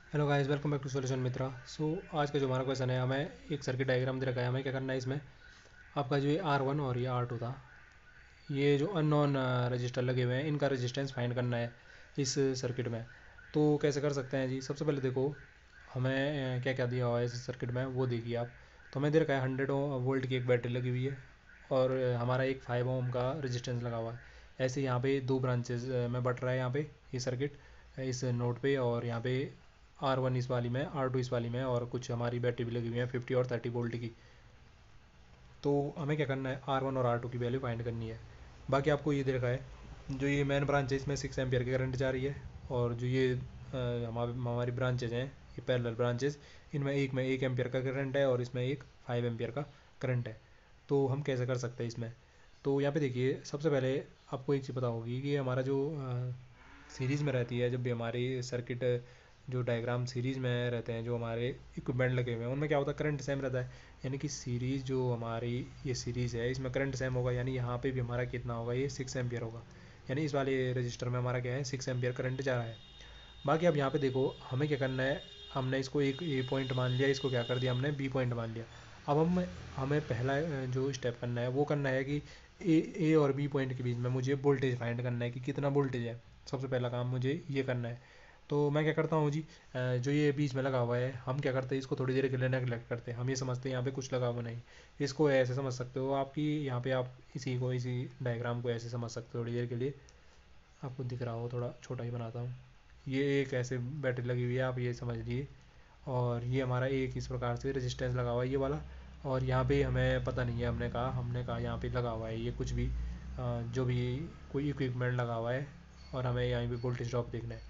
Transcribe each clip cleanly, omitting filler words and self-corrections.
Hello guys, welcome back to solution Mitra. आज का जो हमारा क्वेश्चन है, हमें एक सर्किट डायग्राम दे रखा है। हमें क्या करना है इसमें, आपका जो ये R1 और ये R2 था, ये जो अननोन रजिस्टर लगे हुए हैं, इनका रेजिस्टेंस फाइंड करना है इस सर्किट में। तो कैसे कर सकते हैं जी? सबसे पहले देखो, हमें क्या क्या दिया हुआ है इस सर्किट में, वो देखिए आप। तो हमें दे रखा है 100 वोल्ट की एक बैटरी लगी हुई है, और हमारा एक 5 ओम का रेजिस्टेंस लगा हुआ है। ऐसे यहाँ पे दो ब्रांचेज में बट रहा है यहाँ पे ये सर्किट, इस नोड पे। और यहाँ पे R1 इस वाली में, R2 इस वाली में, और कुछ हमारी बैटरी भी लगी हुई है 50 और 30 वोल्ट की। तो हमें क्या करना है, R1 और R2 की वैल्यू फाइंड करनी है। बाकी आपको ये दे रखा है, जो ये मेन ब्रांच है इसमें 6 एम्पियर की करंट जा रही है, और जो ये हमारी ब्रांचेज हैं, ये पैरेलल ब्रांचेज, इनमें एक में 1 एम्पियर का करंट है और इसमें एक 5 एम्पियर का करंट है। तो हम कैसे कर सकते हैं इसमें? तो यहाँ पे देखिए, सबसे पहले आपको एक चीज़ पता होगी कि हमारा जो सीरीज़ में रहती है, जब भी हमारी सर्किट जो डायग्राम सीरीज़ में रहते हैं, जो हमारे इक्विपमेंट लगे हुए हैं, उनमें क्या होता है, करंट सेम रहता है। यानी कि सीरीज़ जो हमारी ये सीरीज़ है, इसमें करंट सेम होगा, यानी यहाँ पे भी हमारा कितना होगा, ये 6 एम्पियर होगा। यानी इस वाले रजिस्टर में हमारा क्या है, 6 एम्पियर करंट जा रहा है। बाकी अब यहाँ पे देखो, हमें क्या करना है, हमने इसको एक ए पॉइंट मान लिया, इसको क्या कर दिया हमने, बी पॉइंट मान लिया। अब हमें पहला जो स्टेप करना है वो करना है कि ए और बी पॉइंट के बीच में मुझे वोल्टेज फाइंड करना है कि कितना वोल्टेज है। सबसे पहला काम मुझे ये करना है। तो मैं क्या करता हूँ जी, जो ये बीच में लगा हुआ है, हम क्या करते हैं, इसको थोड़ी देर के लिए नेगलेक्ट करते हैं। हम ये समझते हैं यहाँ पे कुछ लगा हुआ नहीं। इसको ऐसे समझ सकते हो आपकी, यहाँ पे आप इसी डायग्राम को ऐसे समझ सकते हो थोड़ी देर के लिए। आपको दिख रहा हो, थोड़ा छोटा ही बनाता हूँ। ये एक ऐसे बैटरी लगी हुई है, आप ये समझ लिए। और ये हमारा एक इस प्रकार से रेजिस्टेंस लगा हुआ है, ये वाला। और यहाँ पे हमें पता नहीं है, हमने कहा यहाँ पे लगा हुआ है ये कुछ भी, जो भी कोई इक्विपमेंट लगा हुआ है, और हमें यहाँ पे वोल्टेज ड्रॉप देखना है।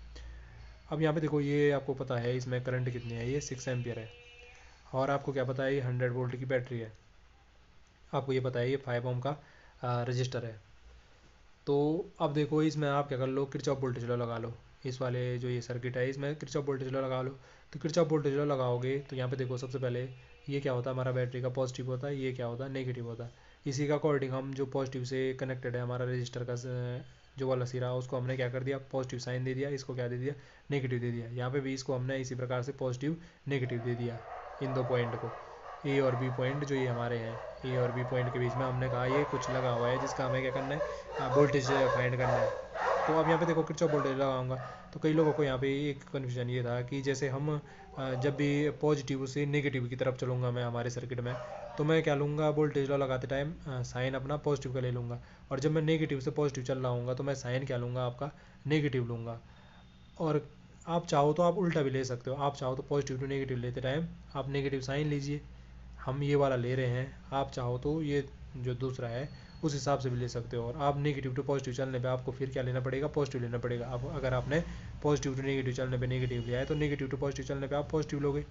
अब यहाँ पे देखो, ये आपको पता है इसमें करंट कितनी है, ये 6 एम्पियर है। और आपको क्या पता है, ये 100 वोल्ट की बैटरी है। आपको ये पता है, ये 5 ओम का रजिस्टर है। तो अब देखो, इसमें आप क्या कर लो, किरचॉफ वोल्टेज लॉ लगा लो। इस वाले जो ये सर्किट है, इसमें किरचॉफ वोल्टेज लॉ लगा लो। तो किरचॉफ वोल्टेज लॉ लगाओगे तो यहाँ पे देखो, सबसे पहले ये क्या होता है, हमारा बैटरी का पॉजिटिव होता है, ये क्या होता है, नेगेटिव होता है। इसी का अकॉर्डिंग हम जो पॉजिटिव से कनेक्टेड है हमारा रजिस्टर का जो वाला सिरा, उसको हमने क्या कर दिया, पॉजिटिव साइन दे दिया। इसको क्या दे दिया, नेगेटिव दे दिया। यहाँ पे भी इसको हमने इसी प्रकार से पॉजिटिव नेगेटिव दे दिया, इन दो पॉइंट को, ए और बी पॉइंट जो ये हमारे हैं। ए और बी पॉइंट के बीच में हमने कहा ये कुछ लगा हुआ है, जिसका हमें क्या करना है, वोल्टेज फाइंड करना है। तो अब यहाँ पे देखो, किरचॉफ वोल्टेज लगाऊंगा। तो कई लोगों को यहाँ पे एक कन्फ्यूजन ये था कि जैसे हम जब भी पॉजिटिव से नेगेटिव की तरफ चलूँगा मैं हमारे सर्किट में, तो मैं क्या लूँगा, वोल्टेज लॉ लगाते टाइम साइन अपना पॉजिटिव का ले लूँगा। और जब मैं नेगेटिव से पॉजिटिव चल रहा हूँ तो मैं साइन क्या लूँगा, आपका नेगेटिव लूँगा। और आप चाहो तो आप उल्टा भी ले सकते हो। आप चाहो तो पॉजिटिव टू नेगेटिव लेते टाइम आप नेगेटिव साइन लीजिए। हम ये वाला ले रहे हैं, आप चाहो तो ये जो दूसरा है उस हिसाब से भी ले सकते हो। और आप नेगेटिव टू पॉजिटिव चलने पे आपको फिर क्या लेना पड़ेगा, पॉजिटिव लेना पड़ेगा। अब अगर आपने पॉजिटिव टू नेगेटिव चलने पे नेगेटिव लिया है, तो नेगेटिव टू पॉजिटिव चलने पे आप पॉजिटिव लोगे।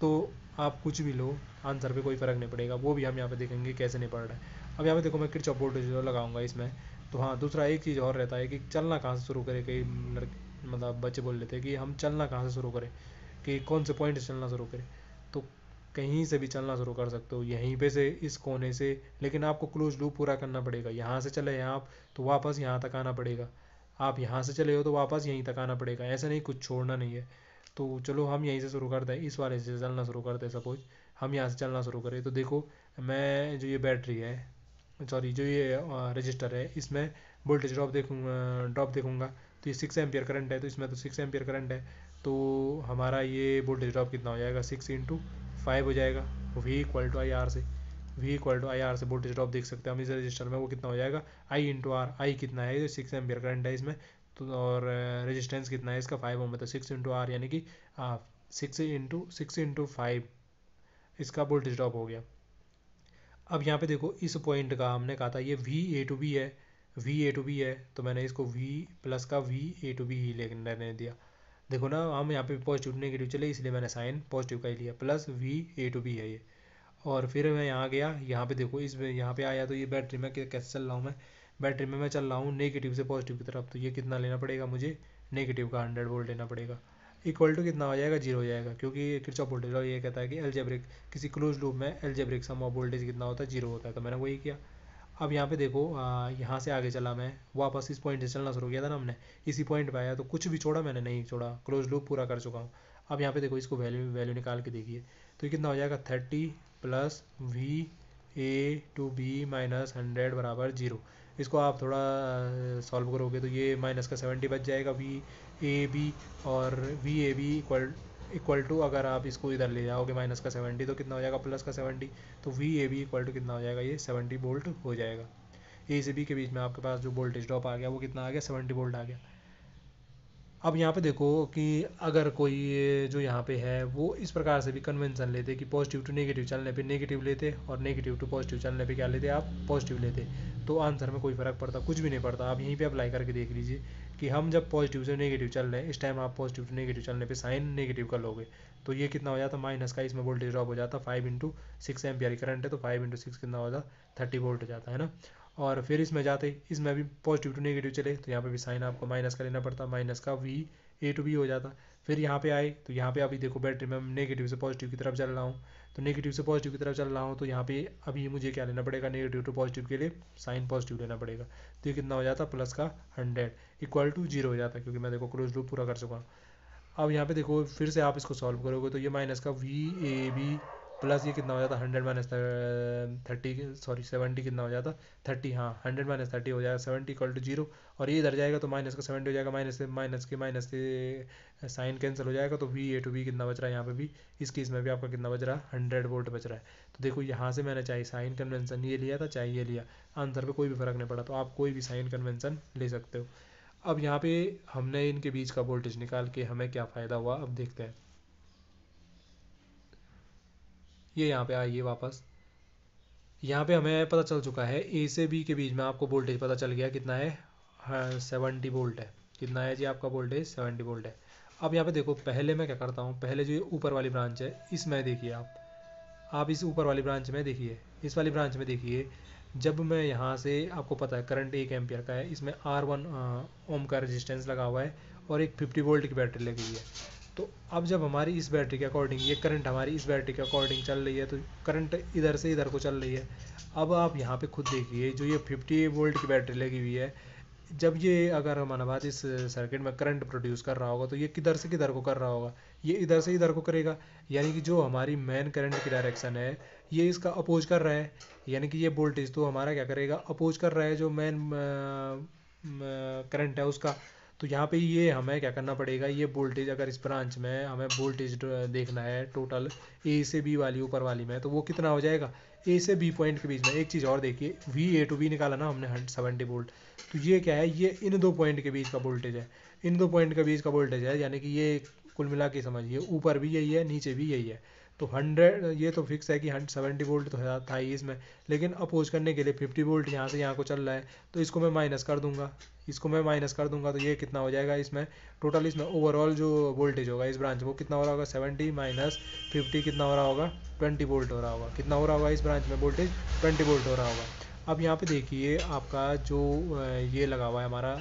तो आप कुछ भी लो, आंसर पे कोई फ़र्क नहीं पड़ेगा। वो भी हम यहाँ पे देखेंगे कैसे नहीं पड़ रहा है। अब यहाँ पे देखो, मैं किरचॉफ वोल्टेज लॉ लगाऊंगा इसमें। तो हाँ, दूसरा एक चीज़ और रहता है कि चलना कहाँ से शुरू करें। कई लड़के मतलब बच्चे बोल लेते हैं कि हम चलना कहाँ से शुरू करें, कि कौन से पॉइंट से चलना शुरू करें। तो कहीं से भी चलना शुरू कर सकते हो, यहीं पे से, इस कोने से। लेकिन आपको क्लोज लूप पूरा करना पड़ेगा। यहाँ से चले हैं आप, तो वापस यहाँ तक आना पड़ेगा। आप यहाँ से चले हो तो वापस यहीं तक आना पड़ेगा, ऐसा नहीं कुछ छोड़ना नहीं है। तो चलो हम यहीं से शुरू करते हैं, इस वाले से चलना शुरू करते हैं। सपोज हम यहाँ से चलना शुरू करें, तो देखो, मैं जो ये बैटरी है, सॉरी जो ये रजिस्टर है, इसमें वोल्टेज ड्रॉप देखूंगा। तो ये 6 एम्पियर करंट है, तो इसमें तो 6 एम्पियर करंट है। तो हमारा ये वोल्टेज ड्रॉप कितना हो जाएगा, 6 × 5 हो जाएगा। V=IR से, V=IR से वोल्टेज ड्रॉप देख सकते हैं हम इस रजिस्टर में, वो कितना हो जाएगा, I × R। आई कितना है, 6 एम्पियर करंट है इसमें। तो और रेजिस्टेंस कितना है इसका, 5 ओम है। तो 6 × R यानी कि 6 × 5 इसका वोल्टेज ड्रॉप हो गया। अब यहाँ पे देखो, इस पॉइंट का हमने कहा था ये VA to B है, VA to B है, तो मैंने इसको V प्लस का VA to B ही लेने दिया। देखो ना, हम यहाँ पे पॉजिटिव नेगेटिव चले, इसलिए मैंने साइन पॉजिटिव का ही लिया, प्लस VA to B है ये। और फिर मैं यहाँ गया, यहाँ पे देखो, इस यहाँ पे आया, तो ये बैटरी में कैसे चल रहा हूँ मैं, बैटरी में मैं चल रहा हूँ नेगेटिव से पॉजिटिव की तरफ। तो ये कितना लेना पड़ेगा मुझे, नेगेटिव का 100 वोल्ट लेना पड़ेगा। इक्वल टू कितना हो जाएगा, जीरो हो जाएगा, क्योंकि किरचॉफ वोल्टेज लॉ ये कहता है कि एल्जेब्रिक, किसी क्लोज लूप में एल्जेब्रिक सम ऑफ वोल्टेज कितना होता है, जीरो होता है। तो मैंने वही किया। अब यहाँ पे देखो, यहाँ से आगे चला मैं, वापस इस पॉइंट से चलना शुरू किया था ना हमने, इसी पॉइंट पे आया, तो कुछ भी छोड़ा मैंने नहीं छोड़ा, क्लोज लूप पूरा कर चुका हूँ। अब यहाँ पे देखो इसको वैल्यू निकाल के देखिए, तो ये कितना हो जाएगा 30 plus V A two B minus 100 बराबर 0। इसको आप थोड़ा सॉल्व करोगे तो ये माइनस का 70 बच जाएगा वी ए बी, और V A B equal to, अगर आप इसको इधर ले जाओगे माइनस का 70 तो कितना हो जाएगा प्लस का 70, तो V A B equal to कितना हो जाएगा, ये 70 वोल्ट हो जाएगा। ए से बी के बीच में आपके पास जो वोल्टेज ड्रॉप आ गया वो कितना आ गया, 70 वोल्ट आ गया। अब यहाँ पे देखो कि अगर कोई जो यहाँ पे है वो इस प्रकार से भी कन्वेंशन लेते कि पॉजिटिव टू नेगेटिव चलने पे नेगेटिव लेते और नेगेटिव टू पॉजिटिव चलने पे क्या लेते, आप पॉजिटिव लेते, तो आंसर में कोई फ़र्क पड़ता, कुछ भी नहीं पड़ता। आप यहीं पे अप्लाई करके देख लीजिए कि हम जब पॉजिटिव से नेगेटिव चल रहे हैं, इस टाइम आप पॉजिटिव टू नेगेटिव चलने पे साइन नेगेटिव कर लोगे तो ये कितना हो जाता, माइनस का इसमें वोल्टेज ड्रॉप हो जाता 5 × 6 एम्पियर करंट है, तो 5 × 6 कितना हो जाता 30 वोल्ट हो जाता है ना। और फिर इसमें जाते इसमें भी पॉजिटिव टू नेगेटिव चले तो यहाँ पे भी साइन आपको माइनस का लेना पड़ता, माइनस का वी ए टू बी हो जाता। फिर यहाँ पे आए तो यहाँ पे अभी देखो बैटरी में नेगेटिव से पॉजिटिव की तरफ चल रहा हूँ, तो नेगेटिव से पॉजिटिव की तरफ चल रहा हूँ तो यहाँ पे अभी मुझे क्या लेना पड़ेगा, नेगेटिव टू पॉजिटिव के लिए साइन पॉजिटिव लेना पड़ेगा, तो ये कितना हो जाता प्लस का 100 इक्वल टू 0 हो जाता, क्योंकि मैं देखो क्लोज लूप पूरा कर चुका हूँ। अब यहाँ पे देखो फिर से आप इसको सॉल्व करोगे तो ये माइनस का वी ए बी प्लस ये कितना हो जाता 100 माइनस 30, सॉरी 70 कितना हो जाता 30, हाँ 100 माइनस 30 हो जाएगा 70 इक्वल टू 0, और ये इधर जाएगा तो माइनस का 70 हो जाएगा, माइनस से साइन कैंसिल हो जाएगा, तो वी ए टू बी कितना बच रहा है यहाँ पे भी, इस केस में भी आपका कितना बच रहा है 100 वोल्ट बच रहा है। तो देखो यहाँ से मैंने चाहे साइन कन्वेंशन ये लिया था चाहे ये लिया, आंसर पे कोई भी फर्क नहीं पड़ा, तो आप कोई भी साइन कन्वेंशन ले सकते हो। अब यहाँ पे हमने इनके बीच का वोल्टेज निकाल के हमें क्या फ़ायदा हुआ, अब देखते हैं। ये यहाँ पे आइए वापस, यहाँ पे हमें पता चल चुका है ए से बी के बीच में आपको वोल्टेज पता चल गया कितना है, हाँ 70 वोल्ट है। कितना है जी आपका वोल्टेज 70 वोल्ट है। अब यहाँ पे देखो पहले मैं क्या करता हूँ, पहले जो ये ऊपर वाली ब्रांच है इसमें देखिए आप इस ऊपर वाली ब्रांच में देखिए, इस वाली ब्रांच में देखिए, जब मैं यहाँ से आपको पता है करंट 1 एम्पियर का है, इसमें R1 ओम का रेजिस्टेंस लगा हुआ है और एक 50 वोल्ट की बैटरी लगी हुई है। तो अब जब हमारी इस बैटरी के अकॉर्डिंग ये करंट हमारी इस बैटरी के अकॉर्डिंग चल रही है तो करंट इधर से इधर को चल रही है। अब आप यहाँ पे खुद देखिए जो ये 50 वोल्ट की बैटरी लगी हुई है, जब ये अगर हमारा बात इस सर्किट में करंट प्रोड्यूस कर रहा होगा तो ये किधर से किधर को कर रहा होगा, ये इधर से इधर को करेगा, यानी कि जो हमारी मेन करंट की डायरेक्शन है ये इसका अपोज कर रहा है, यानी कि ये वोल्टेज तो हमारा क्या करेगा, अपोज कर रहा है जो मेन करंट है उसका। तो यहाँ पे ये हमें क्या करना पड़ेगा, ये वोल्टेज अगर इस ब्रांच में हमें वोल्टेज देखना है टोटल ए से बी वाली ऊपर वाली में, तो वो कितना हो जाएगा, ए से बी पॉइंट के बीच में। एक चीज़ और देखिए, वी ए टू बी निकाला ना हमने 70 वोल्ट, तो ये क्या है, ये इन दो पॉइंट के बीच का वोल्टेज है, इन दो पॉइंट के बीच का वोल्टेज है, यानी कि ये कुल मिला के समझिए ऊपर भी यही है नीचे भी यही है। तो 100 ये तो फिक्स है कि 70 वोल्ट तो था ही इसमें, लेकिन अपोज करने के लिए 50 वोल्ट यहाँ से यहाँ को चल रहा है, तो इसको मैं माइनस कर दूंगा, इसको मैं माइनस कर दूंगा, तो ये कितना हो जाएगा इसमें टोटल, इसमें ओवरऑल जो वोल्टेज होगा इस ब्रांच वो कितना हो रहा होगा 70 माइनस 50 कितना हो रहा होगा 20 वोल्ट हो रहा होगा। कितना हो रहा होगा इस ब्रांच में वोल्टेज 20 वोल्ट हो रहा होगा। अब यहाँ पे देखिए आपका जो ये लगा हुआ है हमारा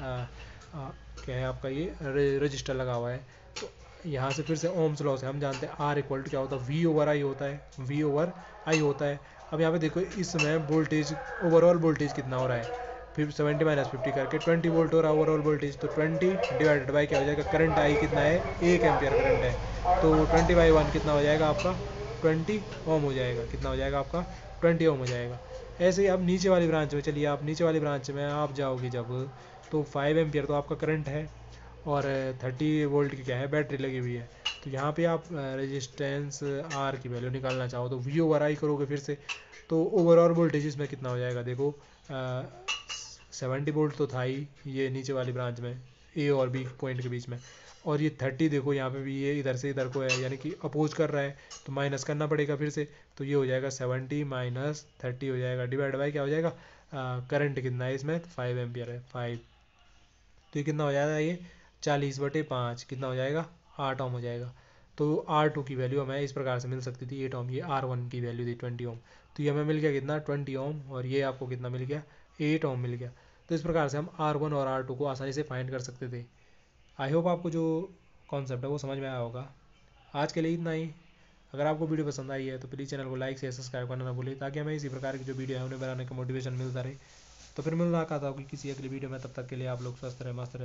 क्या है आपका ये रजिस्टर लगा हुआ है, तो यहाँ से फिर से ओम्स लॉ से हम जानते हैं आर इक्वल टू क्या होता है, वी ओवर आई होता है, वी ओवर आई होता है। अब यहाँ पे देखो इसमें वोल्टेज ओवरऑल वोल्टेज कितना हो रहा है, फिर 70 माइनस 50 करके 20 वोल्ट हो रहा है ओवरऑल वोल्टेज, तो 20 डिवाइडेड बाई क्या हो जाएगा, करंट आई कितना है 1 एम्पियर करंट है, तो 20/1 कितना हो जाएगा आपका 20 ओम हो जाएगा, कितना हो जाएगा आपका 20 ओम हो जाएगा। ऐसे ही अब नीचे वाली ब्रांच में चलिए, आप नीचे वाली ब्रांच में आप जाओगे जब, तो 5 एम्पियर तो आपका करंट है और 30 वोल्ट की क्या है बैटरी लगी हुई है। तो यहाँ पे आप रेजिस्टेंस आर की वैल्यू निकालना चाहो तो वी ओवर आई करोगे फिर से, तो ओवरऑल वोल्टेज इसमें कितना हो जाएगा, देखो 70 वोल्ट तो था ही ये नीचे वाली ब्रांच में ए और बी पॉइंट के बीच में, और ये 30 देखो यहाँ पे भी ये इधर से इधर को है, यानी कि अपोज कर रहा है, तो माइनस करना पड़ेगा फिर से, तो ये हो जाएगा 70 माइनस 30 हो जाएगा, डिवाइड बाई क्या हो जाएगा करंट कितना है इसमें 5 एम्पियर है 5, तो ये कितना हो जाएगा, ये 40/5 कितना हो जाएगा 8 ओम हो जाएगा। तो R2 की वैल्यू हमें इस प्रकार से मिल सकती थी 8 ओम, ये R1 की वैल्यू थी 20 ओम, तो ये हमें मिल गया कितना 20 ओम, और ये आपको कितना मिल गया 8 ओम मिल गया। तो इस प्रकार से हम R1 और R2 को आसानी से फाइंड कर सकते थे। आई होप आपको जो कॉन्सेप्ट है वो समझ में आया होगा। आज के लिए इतना ही। अगर आपको वीडियो पसंद आई है तो प्लीज़ चैनल को लाइक शेयर सब्सक्राइब करना ना भूलें, ताकि हमें इसी प्रकार की जो वीडियो है उन्हें बनाने का मोटिवेशन मिलता रहे। तो फिर मुलाकात होगी किसी अगली वीडियो में, तब तक के लिए आप लोग स्वस्थ रहें, मस्त रहें।